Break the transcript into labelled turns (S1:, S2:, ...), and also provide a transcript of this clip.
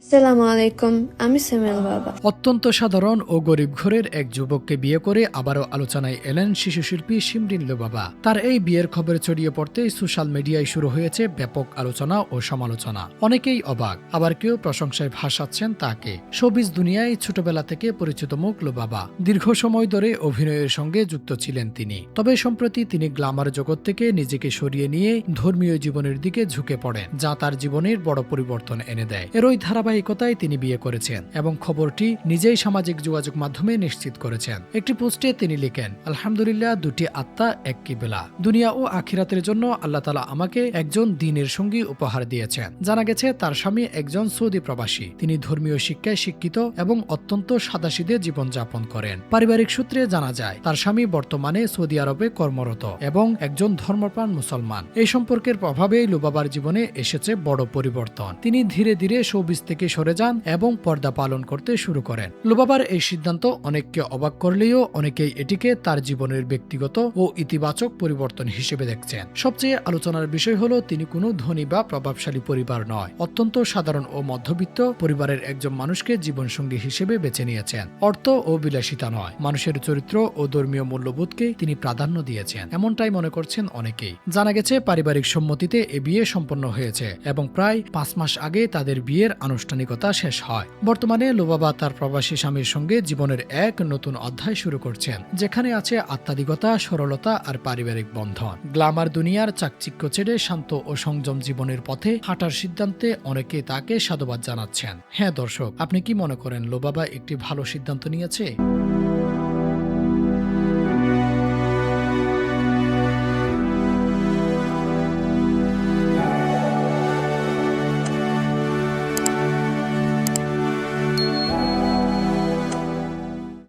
S1: আসসালামু আলাইকুম, আমি সেমেল বাবা।
S2: অত্যন্ত সাধারণ ও গরিব ঘরের এক যুবককে বিয়ে করে আবারও আলোচনায় এলেন শিশুশিল্পী শিমরিন লুবাবা। তার এই বিয়ের খবর ছড়িয়ে পড়তেই সোশ্যাল মিডিয়ায় শুরু হয়েছে ব্যাপক আলোচনা ও সমালোচনা। অনেকেই অবাক, আবার কেউ প্রশংসায় ভাসাচ্ছেন তাকে। শোবিজ দুনিয়ায় ছোটবেলা থেকে পরিচিত মুখ লুবাবা। দীর্ঘ সময় ধরে অভিনয়ের সঙ্গে যুক্ত ছিলেন তিনি। তবে সম্প্রতি তিনি গ্ল্যামার জগৎ থেকে নিজেকে সরিয়ে নিয়ে ধর্মীয় জীবনের দিকে ঝুঁকে পড়েন, যা তার জীবনের বড় পরিবর্তন এনে দেয়। এরই ধারাবাহিকতায় তিনি বিয়ে করেছেন এবং খবরটি নিজেই সামাজিক যোগাযোগ মাধ্যমে নিশ্চিত করেছেন। একটি পোস্টে তিনি লিখেন, আলহামদুলিল্লাহ, দুটি আত্মা এক কিবলা। দুনিয়া ও আখিরাতের জন্য আল্লাহ তাআলা আমাকে একজন দ্বীনের সঙ্গী উপহার দিয়েছেন। জানা গেছে তার স্বামী একজন সৌদি প্রবাসী। তিনি ধর্মীয় শিক্ষায় শিক্ষিত এবং অত্যন্ত সাদাসিধে জীবনযাপন করেন। পারিবারিক সূত্রে জানা যায় তার স্বামী বর্তমানে সৌদি আরবে কর্মরত এবং একজন ধর্মপ্রাণ মুসলমান। এই সম্পর্কের প্রভাবেই লুবাবার জীবনে এসেছে বড় পরিবর্তন। তিনি ধীরে ধীরে শোবিজ থেকে সরে যান এবং পর্দা পালন করতে শুরু করেন। লুবাবার এই সিদ্ধান্ত অনেককে অবাক করলেও অনেকেই এটিকে তার জীবনের ব্যক্তিগত ও ইতিবাচক পরিবর্তন হিসেবে দেখছেন। সবচেয়ে আলোচনার বিষয় হলো তিনি কোনো ধনী বা প্রভাবশালী পরিবার নয়, অত্যন্ত সাধারণ ও মধ্যবিত্ত পরিবারের একজন মানুষকে জীবনসঙ্গী হিসেবে বেছে নিয়েছেন। অর্থ ও বিলাসিতা নয়, মানুষের চরিত্র ও ধর্মীয় মূল্যবোধকে তিনি প্রাধান্য দিয়েছেন, এমনটাই মনে করছেন অনেকেই। জানা গেছে পারিবারিক সম্মতিতে এ বিয়ে সম্পন্ন হয়েছে এবং প্রায় 5 মাস আগে তাদের বিয়ের আনুষ্ঠানিকতা শেষ হয়। বর্তমানে লুবাবা তার প্রবাসী স্বামীর সঙ্গে জীবনের এক নতুন অধ্যায় শুরু করছেন, যেখানে আছে আত্মাধিকতা, সরলতা আর পারিবারিক বন্ধন। গ্ল্যামার দুনিয়ার চাকচিক্য ছেড়ে শান্ত ও সংযম জীবনের পথে হাঁটার সিদ্ধান্তে অনেকে তাকে সাধুবাদ জানাচ্ছেন। হ্যাঁ দর্শক, আপনি কি মনে করেন লুবাবা একটি ভালো সিদ্ধান্ত নিয়েছে?